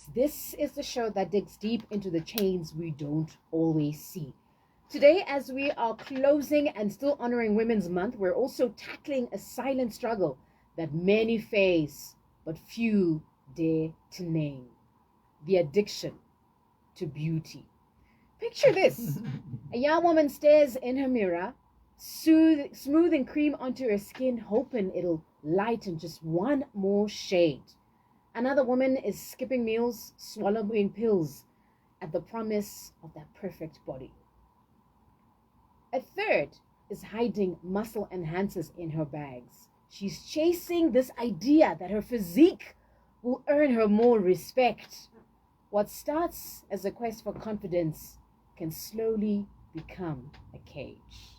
Detox. This is the show that digs deep into the chains we don't always see. Today, as we are closing and still honoring Women's Month, we're also tackling a silent struggle that many face, but few dare to name: the addiction to beauty. Picture this. A young woman stares in her mirror, smoothing cream onto her skin, hoping it'll lighten just one more shade. Another woman is skipping meals, swallowing pills at the promise of that perfect body. A third is hiding muscle enhancers in her bags. She's chasing this idea that her physique will earn her more respect. What starts as a quest for confidence can slowly become a cage.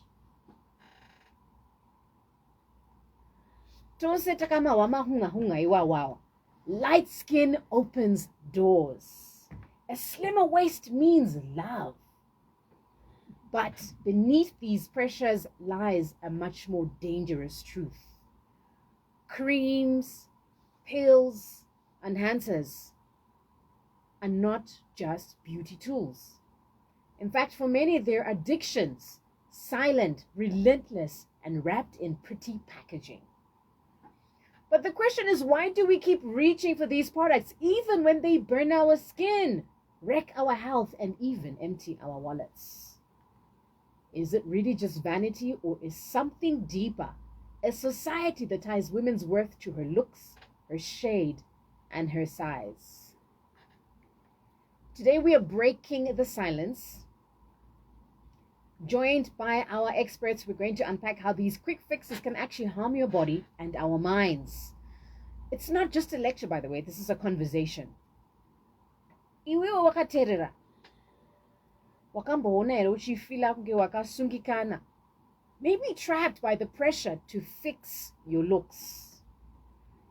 Light skin opens doors. A slimmer waist means love. But beneath these pressures lies a much more dangerous truth. Creams, pills, enhancers are not just beauty tools. In fact, for many, they're addictions, silent, relentless, and wrapped in pretty packaging. But the question is, why do we keep reaching for these products even when they burn our skin, wreck our health, and even empty our wallets? Is it really just vanity, or is something deeper? A society that ties women's worth to her looks, her shade, and her size. Today we are breaking the silence. Joined by our experts, we're going to unpack how these quick fixes can actually harm your body and our minds. It's not just a lecture, by the way, this is a conversation. Iwe wakaterera. Wakambona uchifila kunge wakasungikana. Maybe trapped by the pressure to fix your looks.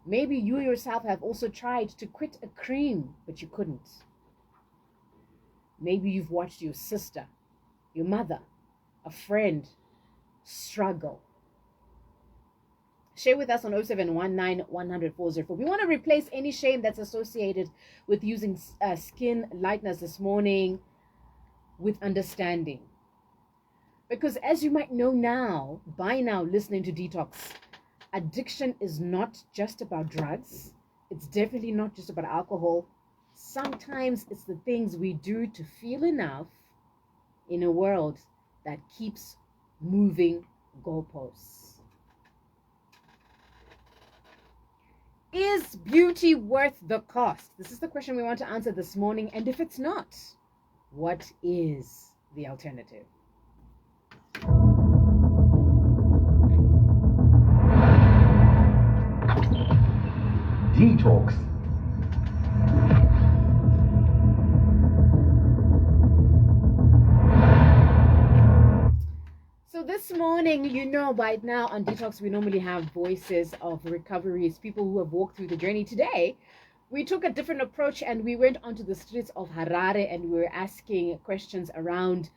Maybe you yourself have also tried to quit a cream, but you couldn't. Maybe you've watched your sister, your mother, a friend struggle. Share with us on 0719 100 404. We want to replace any shame that's associated with using skin lighteners this morning with understanding. Because as you might know now, by now listening to Detox, addiction is not just about drugs. It's definitely not just about alcohol. Sometimes it's the things we do to feel enough in a world that keeps moving goalposts. Is beauty worth the cost? This is the question we want to answer this morning. And if it's not, what is the alternative? Detox. So this morning, you know, by now on Detox, we normally have voices of recoveries, people who have walked through the journey. Today, we took a different approach and we went onto the streets of Harare and we were asking questions around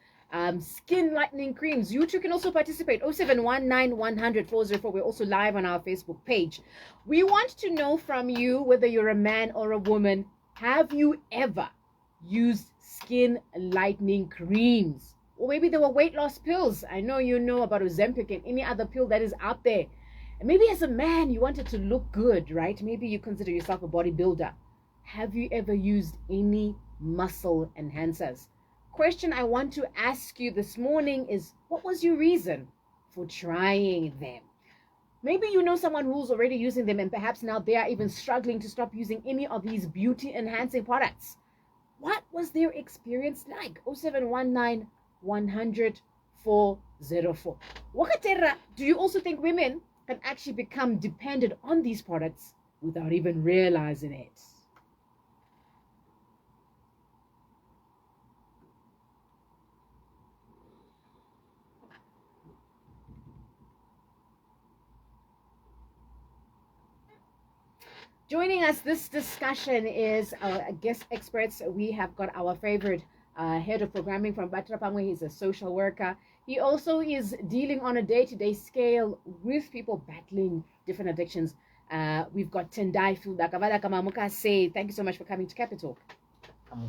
skin lightening creams. You too can also participate. 0719 100 404. We're also live on our Facebook page. We want to know from you, whether you're a man or a woman, have you ever used skin lightening creams? Or maybe there were weight loss pills. I know you know about Ozempic and any other pill that is out there. And maybe as a man, you wanted to look good, right? Maybe you consider yourself a bodybuilder. Have you ever used any muscle enhancers? Question I want to ask you this morning is, what was your reason for trying them? Maybe you know someone who's already using them and perhaps now they are even struggling to stop using any of these beauty enhancing products. What was their experience like? 0719 100 404. Wakatera, do you also think women can actually become dependent on these products without even realizing it? Joining us this discussion is our guest experts. We have got our favorite head of programming from Batrapangwe. He's a social worker. He also is dealing on a day-to-day scale with people battling different addictions. We've got Tendai Fudakavala Kamamuka say, thank you so much for coming to Capital. Thank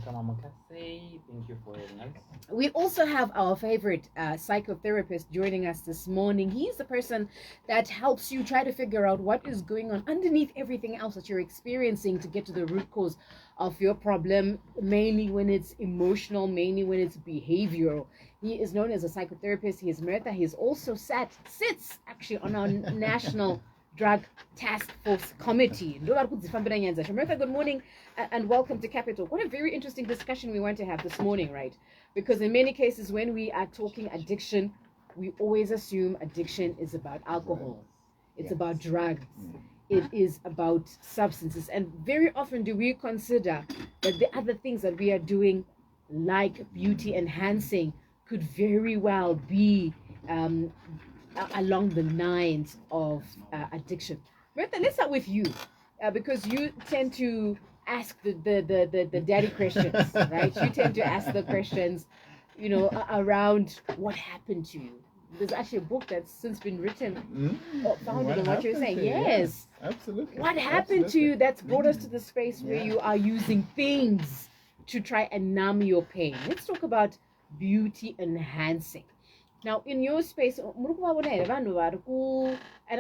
you for having us. We also have our favorite psychotherapist joining us this morning. He's the person that helps you try to figure out what is going on underneath everything else that you're experiencing to get to the root cause of your problem, mainly when it's emotional, mainly when it's behavioral. He is known as a psychotherapist. He is Mertha. He's also sits actually on our national drug task force committee. Mertha, good morning and welcome to Capital. What a very interesting discussion we want to have this morning, right? Because in many cases when we are talking addiction, we always assume addiction is about alcohol, it's about drugs, it is about substances, and very often do we consider that the other things that we are doing, like beauty enhancing, could very well be along the lines of addiction. Bertha, let's start with you, because you tend to ask the daddy questions, right? You tend to ask the questions, around what happened to you. There's actually a book that's since been written, founded on what you're saying. Yes, absolutely. What happened to you that's brought us to the space where you are using things to try and numb your pain? Let's talk about beauty enhancing. Now, in your space, and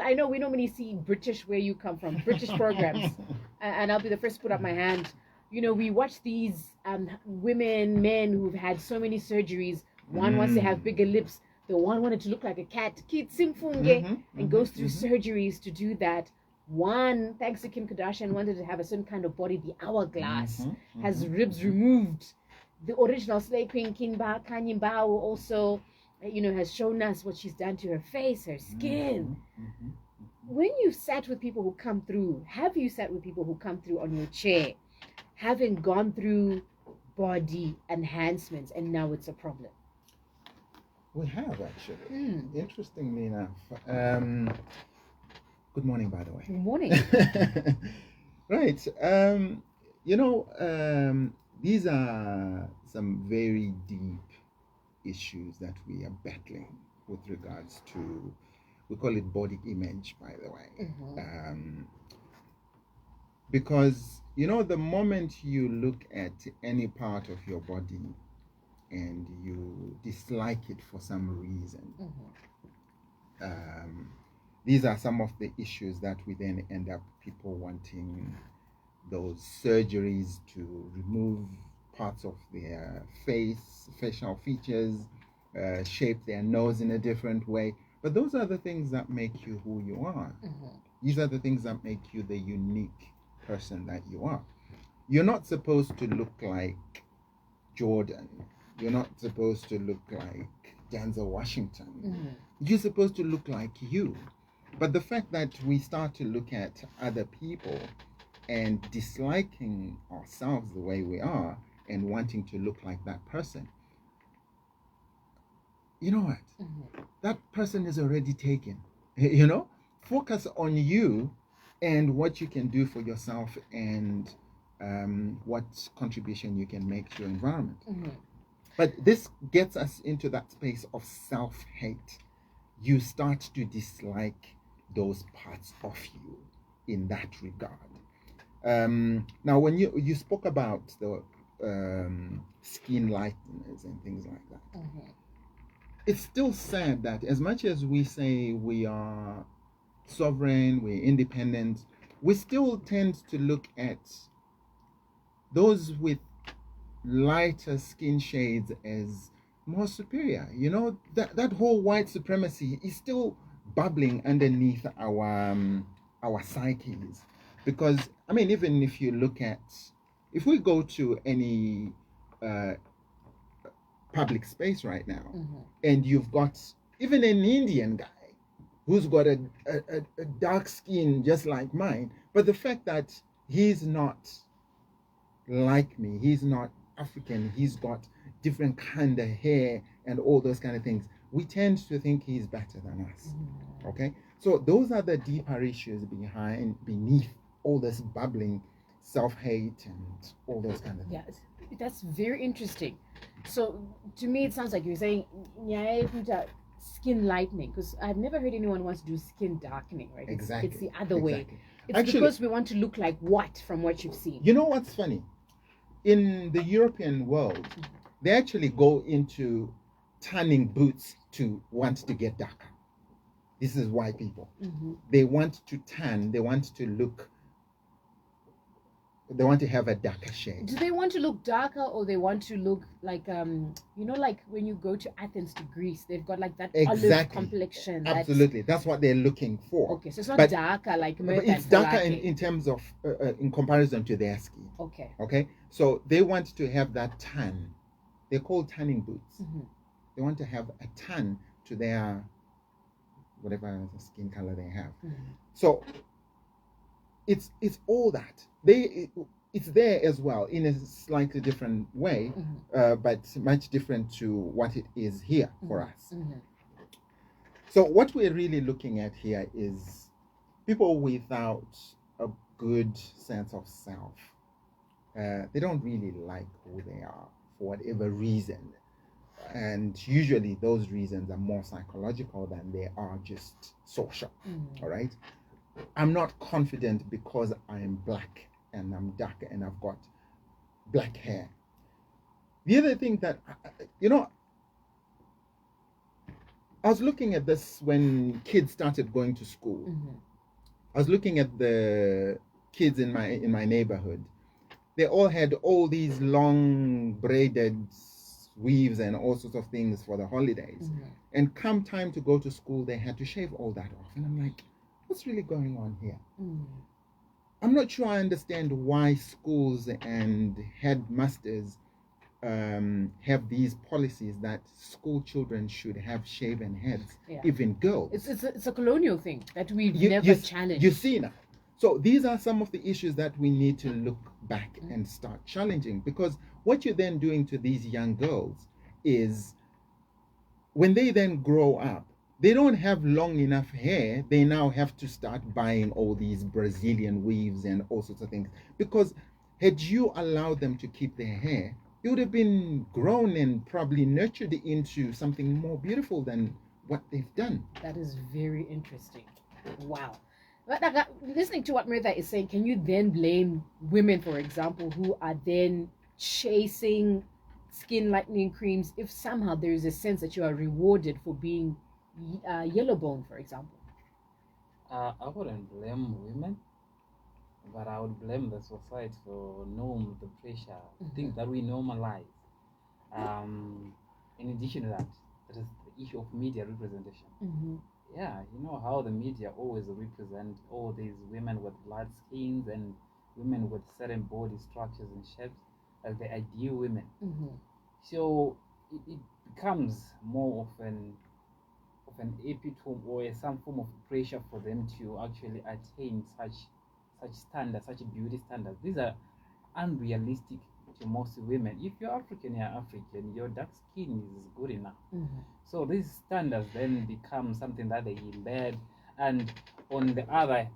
I know we normally see British where you come from, British programs, and I'll be the first to put up my hand. We watch these women, men who've had so many surgeries. One wants to have bigger lips. The one wanted to look like a cat, and goes through surgeries to do that. One, thanks to Kim Kardashian, wanted to have a certain kind of body, the hourglass, has ribs removed. The original Slay Queen Kanye Bao also, has shown us what she's done to her face, her skin. When you've sat with people who come through, have you sat with people who come through on your chair, having gone through body enhancements, and now it's a problem? We have, actually. Interestingly enough. Good morning, by the way. Good morning. Right. These are some very deep issues that we are battling with regards to, we call it body image, by the way. Because, the moment you look at any part of your body and you dislike it for some reason, these are some of the issues that we then end up people wanting those surgeries to remove parts of their face, facial features, shape their nose in a different way. But those are the things that make you who you are. These are the things that make you the unique person that you are. You're not supposed to look like Jordan. You're not supposed to look like Denzel Washington. You're supposed to look like you. But the fact that we start to look at other people and disliking ourselves the way we are and wanting to look like that person, you know what? That person is already taken. Focus on you and what you can do for yourself and what contribution you can make to your environment. But this gets us into that space of self-hate. You start to dislike those parts of you in that regard. Now, when you spoke about the skin lighteners and things like that, it's still sad that as much as we say we are sovereign, we're independent, we still tend to look at those with lighter skin shades as more superior. That whole white supremacy is still bubbling underneath our psyches. Because, even if you look at, if we go to any public space right now, and you've got even an Indian guy who's got a dark skin just like mine, but the fact that he's not like me, he's not African, he's got different kind of hair and all those kind of things, we tend to think he's better than us. Okay, so those are the deeper issues beneath all this bubbling self-hate and all those kind of things. Yeah, that's very interesting. So to me it sounds like you're saying skin lightening, because I've never heard anyone wants to do skin darkening, right? Exactly. It's the other way. It's Actually, because we want to look like what from what you've seen? you know what's funny? In the European world, they actually go into tanning boots to want to get darker. This is white people. Mm-hmm. They want to tan, they want to look, they want to have a darker shade. Do they want to look darker, or they want to look like like when you go to Athens to Greece, they've got like that olive Exactly. complexion. Absolutely. That's what they're looking for. Okay, so it's not But- darker like But Mertha it's and darker Folake. in terms of, in comparison to their skin. Okay. Okay? So they want to have that tan. They're called tanning boots. Mm-hmm. They want to have a tan to their, whatever skin color they have. Mm-hmm. So it's all that. It's there as well in a slightly different way, Mm-hmm. but much different to what it is here for us. Mm-hmm. So what we're really looking at here is people without a good sense of self. They don't really like who they are for whatever reason. And usually those reasons are more psychological than they are just social. Mm-hmm. All right? I'm not confident because I'm black and I'm dark and I've got black hair. The other thing that, I was looking at this when kids started going to school. Mm-hmm. I was looking at the kids in my neighborhood. They all had all these long braided weaves and all sorts of things for the holidays. Mm-hmm. And come time to go to school, they had to shave all that off. And I'm like, what's really going on here? Mm-hmm. I'm not sure I understand why schools and headmasters have these policies that school children should have shaven heads, Yeah. even girls. It's a colonial thing that we've You- never you- challenged. You see now. So these are some of the issues that we need to look back and start challenging, because what you're then doing to these young girls is when they then grow up, they don't have long enough hair. They now have to start buying all these Brazilian weaves and all sorts of things. Because had you allowed them to keep their hair, it would have been grown and probably nurtured into something more beautiful than what they've done. That is very interesting. Wow. But listening to what Mertha is saying, can you then blame women, for example, who are then chasing skin lightening creams if somehow there is a sense that you are rewarded for being yellow bone, for example? I wouldn't blame women, but I would blame the society for the pressure, things that we normalize. In addition to that, there is the issue of media representation. Mm-hmm. Yeah, you know how the media always represent all these women with light skins and women with certain body structures and shapes as the ideal women. Mm-hmm. So it becomes more of an epitome or some form of pressure for them to actually attain such standards, such beauty standards. These are unrealistic to most women. If you're African, you're African. Your dark skin is good enough. Mm-hmm. So these standards then become something that they embed, and on the other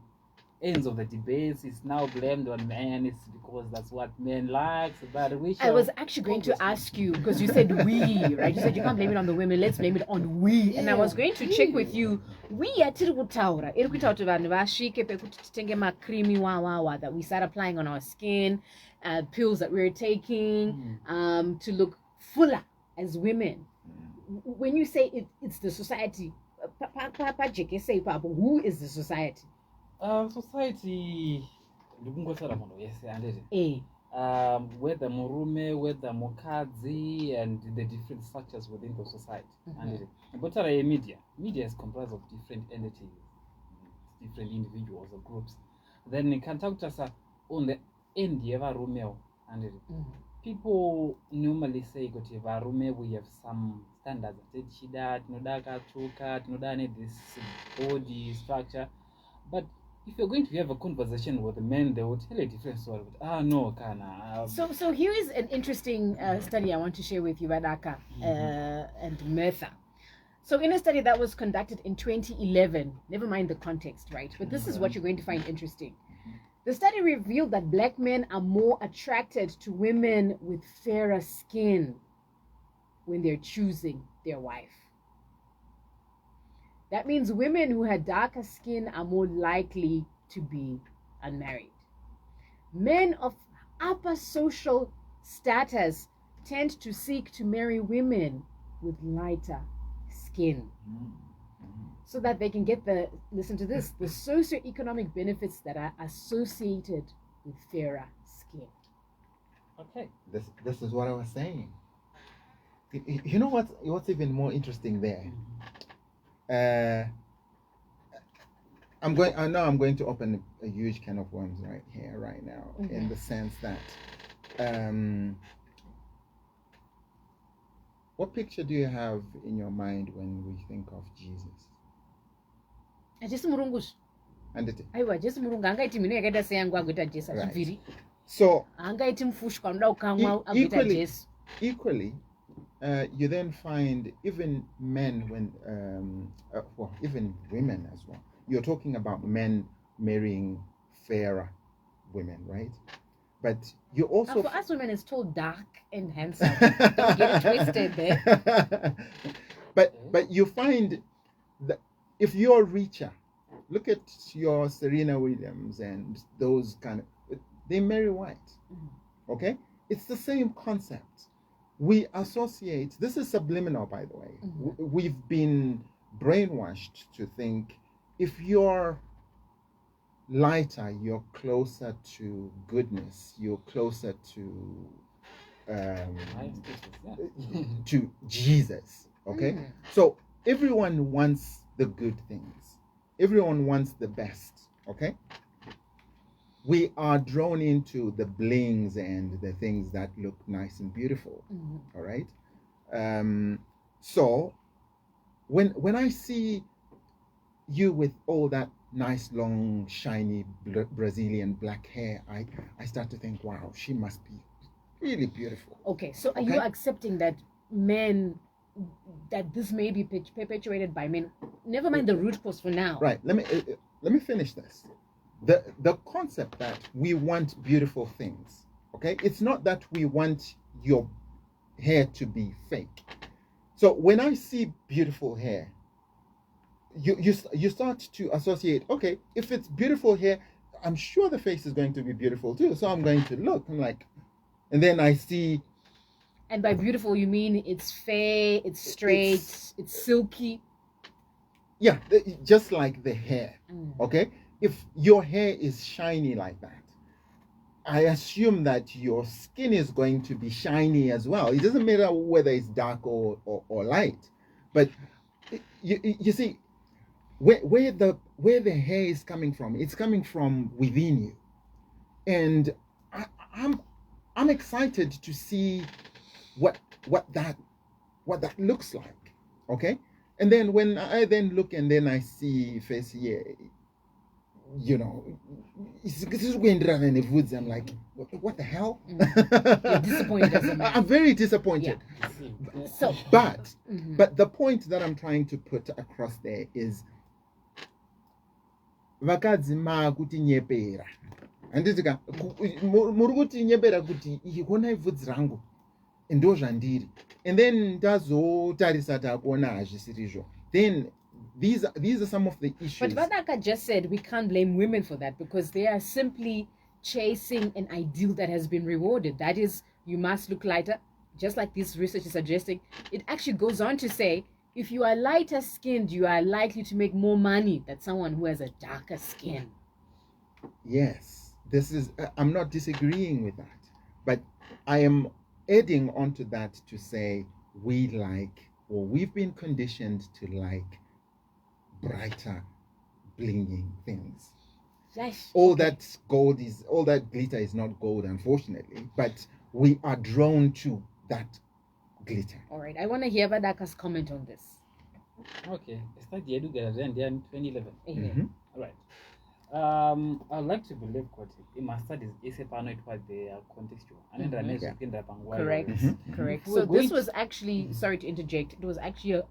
ends of the debates, it's now blamed on men. It's because that's what men like. But we I was actually going to ask you, because you said we, right? You said you can't blame it on the women. Let's blame it on we. And I was going to check with you. We atiri kutaura. Iri kutaura kuti vanhu vasvike pekuti titenge makrimi wawawa that we start applying on our skin, pills that we're taking, to look fuller as women. When you say it's the society, who is the society? Society ndikungosara munhu wese anditi whether murume whether mukadzi and the different structures within the society anditi mbotara yemedia is comprised of different entities, different individuals or groups. Then kantakutarisa on the end yevarumewo anditi people normally say kuti varume we have some standards that tichida tinoda akatsvuka tinoda this body structure, but if you're going to have a conversation with the men, they will tell a different story. No, Kana. So here is an interesting study I want to share with you, Radaka and Mertha. So in a study that was conducted in 2011, never mind the context, right? But this is what you're going to find interesting. The study revealed that black men are more attracted to women with fairer skin when they're choosing their wife. That means women who had darker skin are more likely to be unmarried. Men of upper social status tend to seek to marry women with lighter skin so that they can get the, listen to this, the socioeconomic benefits that are associated with fairer skin. Okay. This is what I was saying. You know what's even more interesting there? I know I'm going to open a huge can of worms right here, right now, in the sense that, what picture do you have in your mind when we think of Jesus? Jesu murungu. And Aiwa, Jesu murungu angaiti mino yakaita seyangu agoita Jesu achibviri. So Angaiti mufushwa unoda kukamwa agoita Jesu. Equally, you then find even men when, even women as well. You're talking about men marrying fairer women, right? But you also for us women, it's tall, dark, and handsome. Don't get it twisted there. But you find that if you're richer, look at your Serena Williams and those kind of, they marry white. Okay, it's the same concept. We associate. This is subliminal, by the way. We've been brainwashed to think if you're lighter, you're closer to goodness. You're closer to to Jesus. Okay, so everyone wants the good things. Everyone wants the best. Okay, we are drawn into the blings and the things that look nice and beautiful. All right, so when I see you with all that nice long shiny Brazilian black hair, I start to think, wow, she must be really beautiful. Okay, so are you accepting that men, that this may be perpetuated by men? Never mind the root cause for now. Right, let me finish this. The concept that we want beautiful things, okay, it's not that we want your hair to be fake. So when I see beautiful hair, you start to associate, okay, if it's beautiful hair, I'm sure the face is going to be beautiful too. So I'm going to look, I'm like, and then I see. And by beautiful, you mean it's fair, it's straight, it's silky. Yeah, just like the hair, okay? If your hair is shiny like that, I assume that your skin is going to be shiny as well. It doesn't matter whether it's dark or light. But you see, where the hair is coming from, it's coming from within you. And I'm excited to see what that looks like. Okay? And then when I then look and then I see face here, you know, I'm like, what the hell? You're disappointed as a man. I'm very disappointed. Yeah. So, but the point that I'm trying to put across there is vakadzi makuti nyepera. Andizika muri kuti nyepera kuti ikona ibvudzi rangu ndo zvandiri. And then tazotarisa takuona hazvisirizvo. Then these are some of the issues. But Vadaka just said we can't blame women for that because they are simply chasing an ideal that has been rewarded. That is, you must look lighter, just like this research is suggesting. It actually goes on to say, if you are lighter skinned, you are likely to make more money than someone who has a darker skin. Yes, this is, I'm not disagreeing with that, but I am adding onto that to say we've been conditioned to like brighter, blinging things. Yes. All that glitter is not gold, unfortunately, but we are drawn to that glitter. All right, I want to hear Vadaka's comment on this. Okay, start the educator in 2011. All right. I'd like to believe that in my studies, it's a paranoid what they are contextual. Correct. So this was actually, sorry to interject, it was actually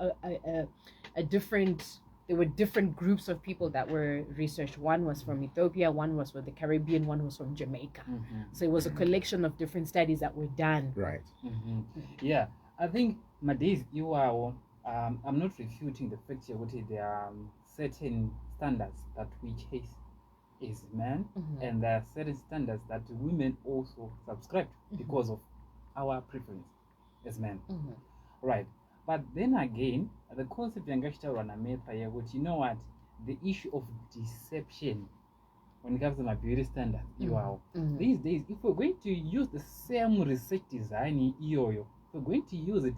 a different, there were different groups of people that were researched. One was from Ethiopia, one was from the Caribbean, one was from Jamaica. So it was a collection of different studies that were done. Right. Yeah, I think, Madiz, you are, I'm not refuting the fact that there are certain standards that we chase is men, Mhm. and there are certain standards that women also subscribe to because of our preference as men. Mhm. Right. But then again, the concept yangashitaurwa namepa yekuti, you know what, the issue of deception when it comes to my beauty standards, these days, if we're going to use the same research design iyoyo, if we're going to use it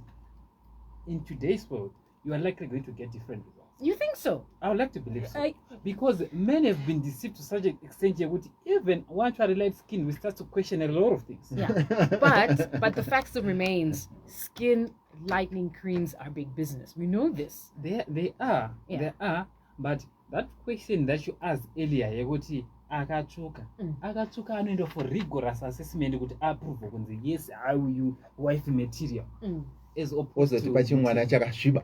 in today's world, you are likely going to get different results. You think so? I would like to believe so. Because men have been deceived to such an extent here, even once you are light skin, we start to question a lot of things. Yeah. but the fact still remains, skin lightening creams are big business. We know this. They are. Yeah. They are. But that question that you asked earlier, yekuti akachuka anoenda for rigorous assessment kuti approve kunzi yes, are you wife material, as opposed to pachimwana chakasviba.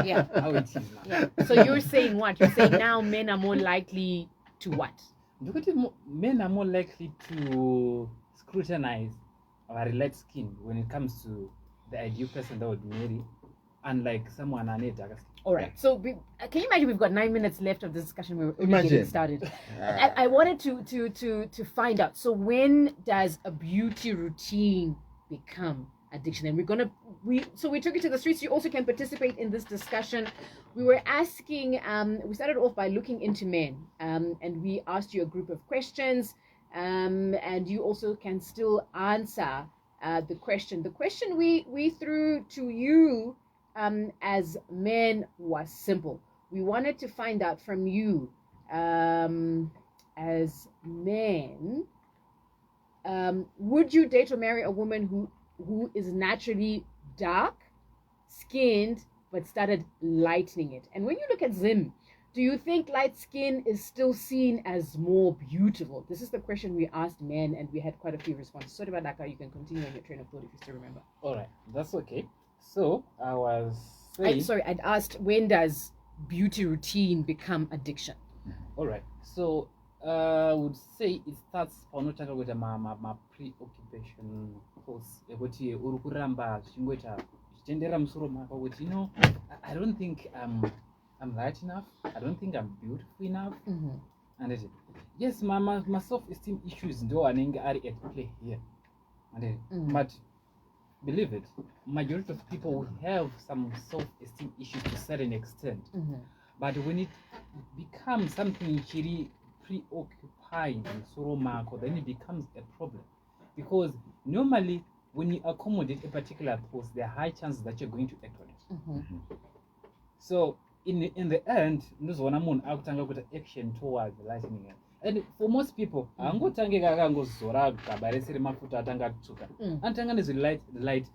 Yeah. How it is now. Yeah. So you're saying what? You're saying now men are more likely to what? Men are more likely to scrutinize our light skin when it comes to the ideal person that would marry, unlike someone on it. All right. So can you imagine we've got 9 minutes left of this discussion? We're Imagine. getting started. I wanted to find out. So when does a beauty routine become addiction? And we took you to the streets. You also can participate in this discussion. We were asking. We started off by looking into men, and we asked you a group of questions. And you also can still answer the question. The question we threw to you as men was simple. We wanted to find out from you as men, would you date or marry a woman who is naturally dark skinned but started lightening it? And when you look at Zim, do you think light skin is still seen as more beautiful? This is the question we asked men, and we had quite a few responses. Sorry about that, you can continue on your train of thought if you still remember. All right, that's okay. So I was saying... I'd asked, when does beauty routine become addiction? All right, so I would say it starts panotanga kuita ma preoccupation course yekuti uri kuramba zvichingoita zvichiendera musoro mako kuti, you know, I don't think I'm light enough, I don't think I'm beautiful enough. And yes, my self-esteem issues ndo anenge ari at play here. But believe it, majority of people will have some self-esteem issues to a certain extent. But when it becomes something chiri preoccupying in soro mako, then it becomes a problem. Because normally when you accommodate a particular post, there are high chances that you're going to act on it. So in the end, ndozona munhu akutanga kuita action towards lightening it. And for most people, angotange kakangozora gaba rese remafuta atanga kutsvuka, anotanga nezve light.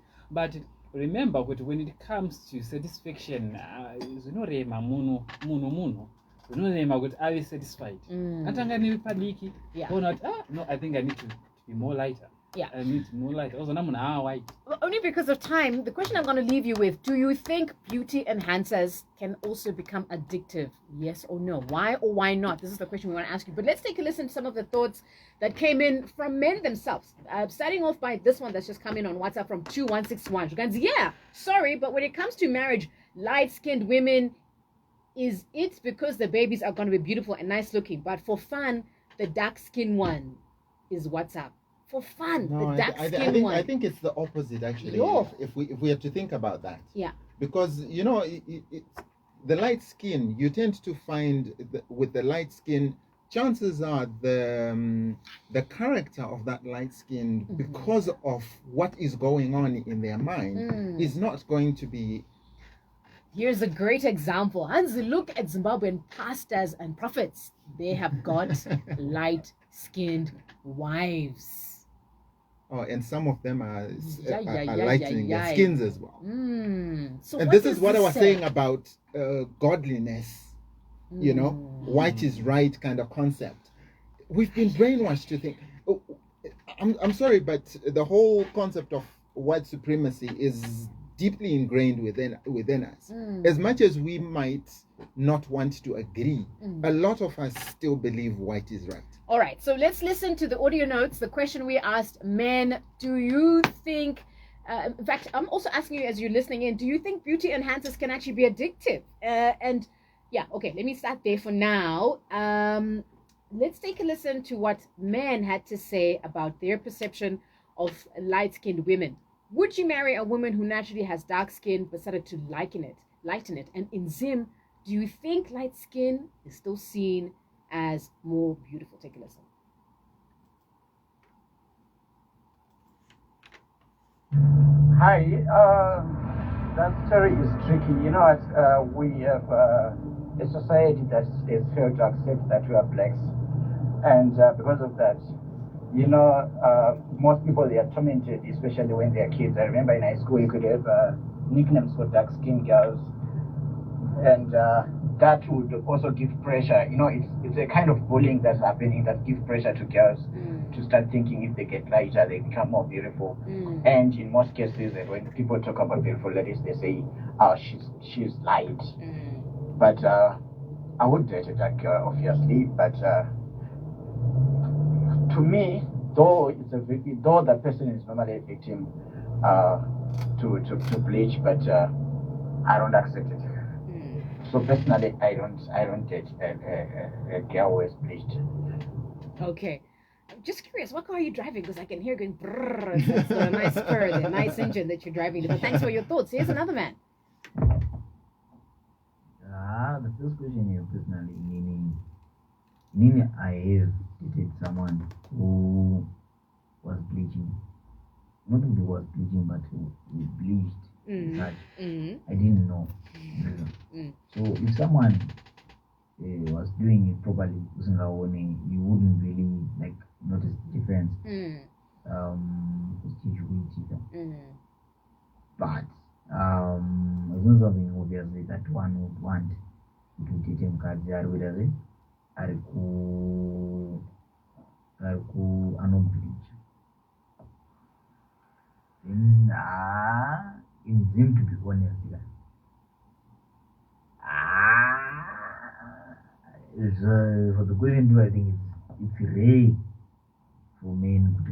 Remember that when it comes to satisfaction, zvinorema munhu zvinorema kuti ave satisfied. Atanga nepadiki, ona kuti no, I think I need to be more lighter. Yeah. I need more lighter. Only because of time, the question I'm going to leave you with, do you think beauty enhancers can also become addictive? Yes or no? Why or why not? This is the question we want to ask you. But let's take a listen to some of the thoughts that came in from men themselves. Starting off by this one that's just come in on WhatsApp from 2161. Yeah, sorry, but when it comes to marriage, light-skinned women, is it because the babies are going to be beautiful and nice looking, but for fun, the dark-skinned one is what's up? For fun, no, the dark-skinned one. I think it's the opposite, actually. If we have to think about that. Yeah. Because, you know, the light skin, you tend to find with the light skin, chances are the character of that light skin, because of what is going on in their mind, is not going to be. Here's a great example. Hansi, look at Zimbabwean pastors and prophets. They have got light-skinned wives. Oh, and some of them are lightening their skins as well. So and this is what I was saying about godliness, you know, white is right kind of concept. We've been brainwashed to think, I'm sorry, but the whole concept of white supremacy is deeply ingrained within us. As much as we might not want to agree, a lot of us still believe white is right. All right, so let's listen to the audio notes. The question we asked men, do you think, in fact, I'm also asking you as you're listening in, do you think beauty enhancers can actually be addictive? And Yeah, okay, let me start there for now. Let's take a listen to what men had to say about their perception of light-skinned women. Would you marry a woman who naturally has dark skin but started to lighten it? And in Zim, do you think light skin is still seen as more beautiful? Take a listen. Hi, that story is tricky. You know, we have a society that is failed to accept that we are blacks, and because of that, you know, most people they are tormented, especially when they are kids. I remember in high school you could have nicknames for dark-skinned girls, and that would also give pressure. You know, it's a kind of bullying that's happening that gives pressure to girls to start thinking if they get lighter, they become more beautiful. And in most cases, when people talk about beautiful ladies, they say, "Oh, she's light." But I would date a dark girl, obviously. But to me, though though the person is normally a victim to bleach, but I don't accept it. So personally, I don't date a girl who is bleached. Okay. I'm just curious, what car are you driving? Because I can hear going brrrr. It's a nice car, a nice engine that you're driving. But thanks for your thoughts. Here's another man. The first question here, personally, meaning I have dated someone who was bleaching. Not only was bleaching, but who bleached. That I didn't know. So if someone was doing it properly, you wouldn't really like notice the difference. But it's not something obviously that one would want to date him because unbleach. Then in Zim, to be honest, for the question too, I think it's rare for men to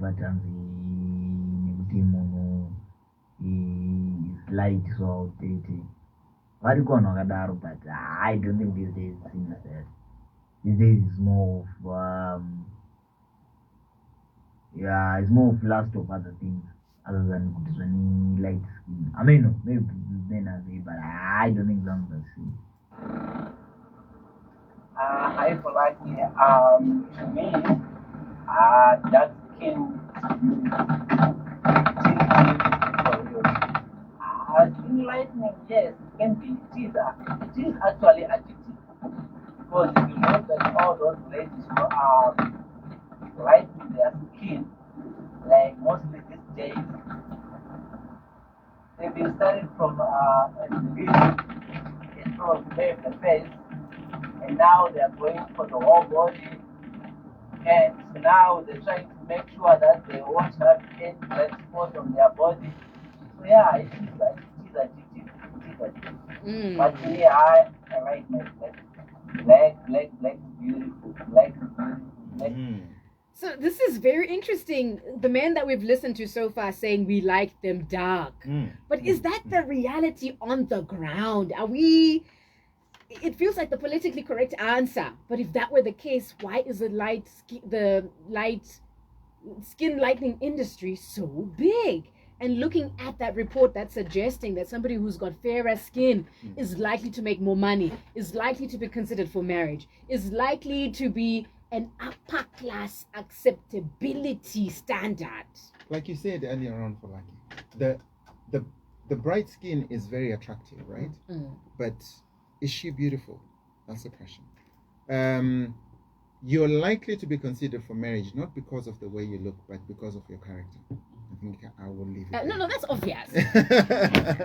is light so outdated. But I don't think these days it's seen as that. These days it's more of it's more of lust of other things other than light skin. I mean, no, maybe men are there, but I don't think that's the same. I Folake. To me, that skin skin lightening, yes, it can be. It is actually addictive because if you know that all those ladies who are lightening their skin, like mostly these days, they've been starting from it's from the face, and now they are going for the whole body, and now they're trying to make sure that they won't have any black spot on their body. So yeah, it is addictive. But to me, I like my black, beautiful, black. So this is very interesting. The men that we've listened to so far saying we like them dark. But is that the reality on the ground? It feels like the politically correct answer. But if that were the case, why is the light skin lightening industry so big? And looking at that report that's suggesting that somebody who's got fairer skin is likely to make more money, is likely to be considered for marriage, is likely to be an upper class acceptability standard. Like you said earlier on, Folake, the bright skin is very attractive, right? But is she beautiful? That's the question. You're likely to be considered for marriage not because of the way you look, but because of your character. I think I will leave it. No, that's obvious.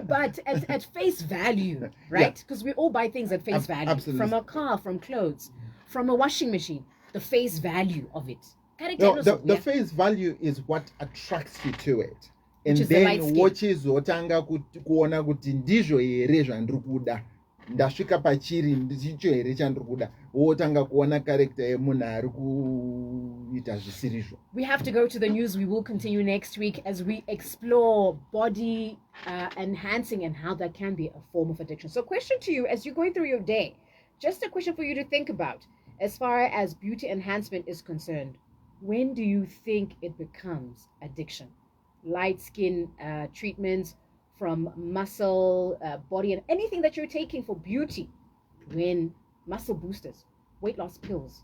But at face value, right? Because we all buy things at face value. Absolutely. From a car, from clothes, from a washing machine. The face value of it. No, the face value is what attracts you to it. And then wachizotanga kuona kuti ndizvo here zvandiri kuda. Ndasvika pachiri ndicho here chandiri kuda. Wotanga kuona character yemunhu ari kuita zvisirizvo. We have to go to the news. We will continue next week as we explore body enhancing and how that can be a form of addiction. So question to you, as you're going through your day, Just a question for you to think about. As far as beauty enhancement is concerned, when do you think it becomes addiction? Light skin treatments, from muscle, body, and anything that you're taking for beauty, when muscle boosters, weight loss pills,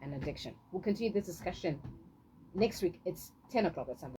and addiction. We'll continue this discussion next week. It's 10 o'clock at some